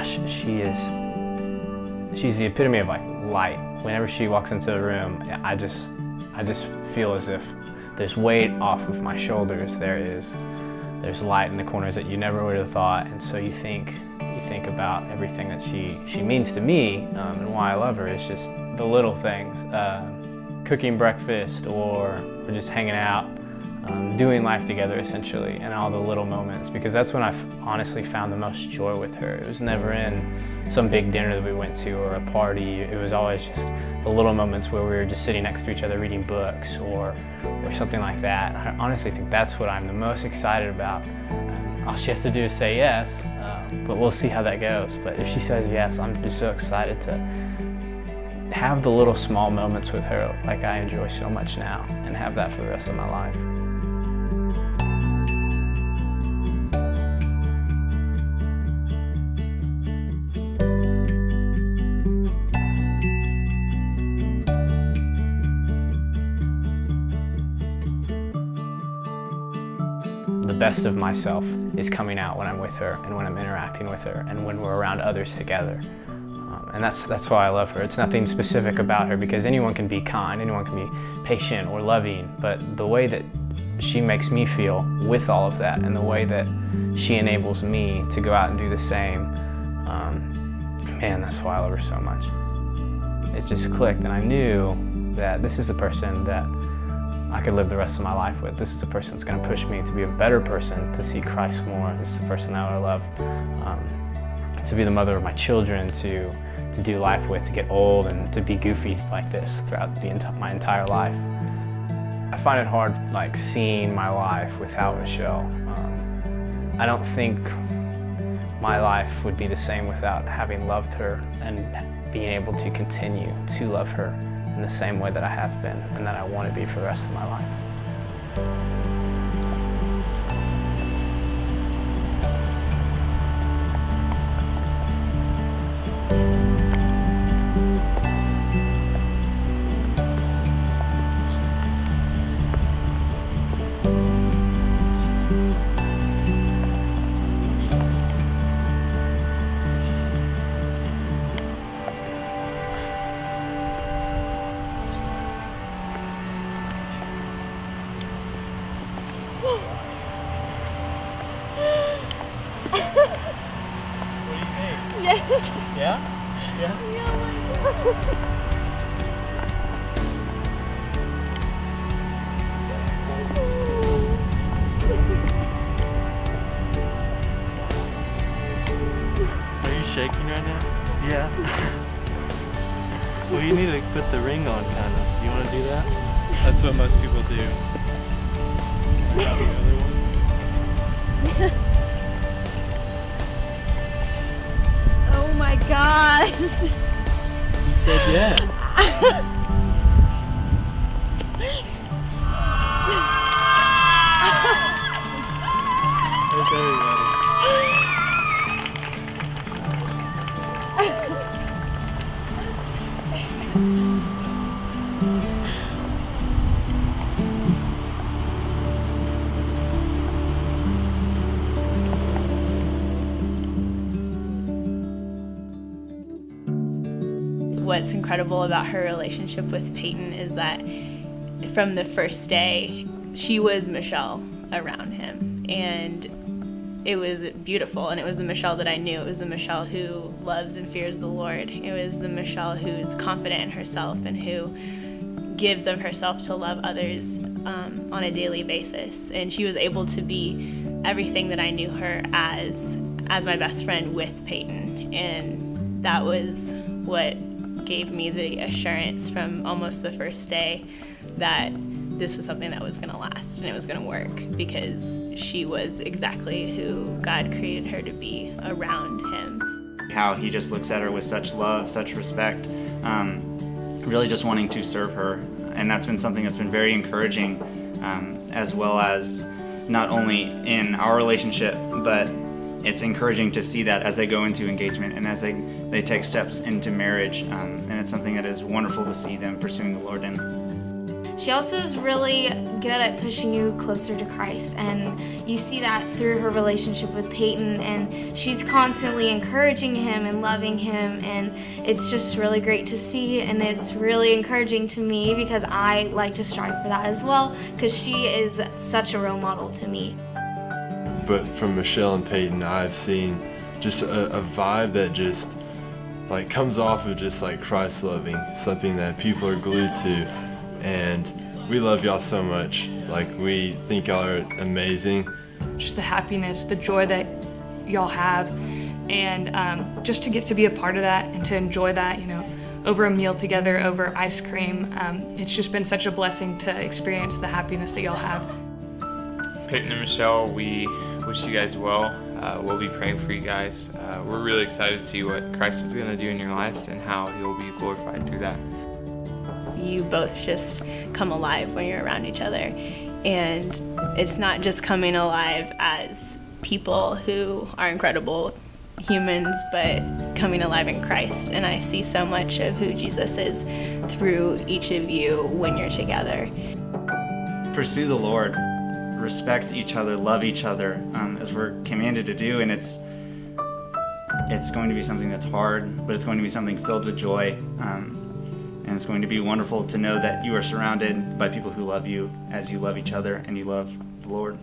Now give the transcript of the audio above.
gosh, she's the epitome of like light. Whenever she walks into a room, I just feel as if there's weight off of my shoulders. There's light in the corners that you never would have thought, and so you think about everything that she means to me, and why I love her. It's just the little things, cooking breakfast or just hanging out, doing life together essentially, and all the little moments, because that's when I've honestly found the most joy with her. It was never in some big dinner that we went to or a party. It was always just the little moments where we were just sitting next to each other reading books or something like that. I honestly think that's what I'm the most excited about. All she has to do is say yes, but we'll see how that goes. But if she says yes, I'm just so excited to have the little small moments with her like I enjoy so much now, and have that for the rest of my life. The best of myself is coming out when I'm with her and when I'm interacting with her and when we're around others together. And that's why I love her. It's nothing specific about her, because anyone can be kind, anyone can be patient or loving, but the way that she makes me feel with all of that, and the way that she enables me to go out and do the same, man, that's why I love her so much. It just clicked, and I knew that this is the person that I could live the rest of my life with. This is the person that's going to push me to be a better person, to see Christ more. This is the person that I love, to be the mother of my children, to do life with, to get old and to be goofy like this throughout my entire life. I find it hard like seeing my life without Michelle. I don't think my life would be the same without having loved her and being able to continue to love her in the same way that I have been and that I want to be for the rest of my life. Yes. Yeah? Yeah? Yeah, oh my God. Are you shaking right now? Yeah. Well, you need to put the ring on, kind of. You want to do that? That's what most people do. Can I have the other one? Oh my gosh. You said yes. There's everybody. What's incredible about her relationship with Peyton is that from the first day, she was Michelle around him, and it was beautiful, and it was the Michelle that I knew. It was the Michelle who loves and fears the Lord. It was the Michelle who's confident in herself and who gives of herself to love others on a daily basis. And she was able to be everything that I knew her as my best friend with Peyton, and that was what gave me the assurance from almost the first day that this was something that was going to last and it was going to work, because she was exactly who God created her to be around him. How he just looks at her with such love, such respect, really just wanting to serve her. And that's been something that's been very encouraging, as well as not only in our relationship, but it's encouraging to see that as they go into engagement and as they take steps into marriage. And it's something that is wonderful to see them pursuing the Lord in. She also is really good at pushing you closer to Christ, and you see that through her relationship with Peyton, and she's constantly encouraging him and loving him, and it's just really great to see, and it's really encouraging to me because I like to strive for that as well, because she is such a role model to me. But from Michelle and Peyton, I've seen just a vibe that just like comes off of just like Christ loving, something that people are glued to. And we love y'all so much. Like, we think y'all are amazing. Just the happiness, the joy that y'all have, and just to get to be a part of that and to enjoy that, you know, over a meal together, over ice cream. It's just been such a blessing to experience the happiness that y'all have. Peyton and Michelle, we wish you guys well. We'll be praying for you guys. We're really excited to see what Christ is going to do in your lives and how He'll be glorified through that. You both just come alive when you're around each other, and it's not just coming alive as people who are incredible humans, but coming alive in Christ. And I see so much of who Jesus is through each of you when you're together. Pursue the Lord, respect each other, love each other, as we're commanded to do, and it's going to be something that's hard, but it's going to be something filled with joy. And it's going to be wonderful to know that you are surrounded by people who love you as you love each other and you love the Lord.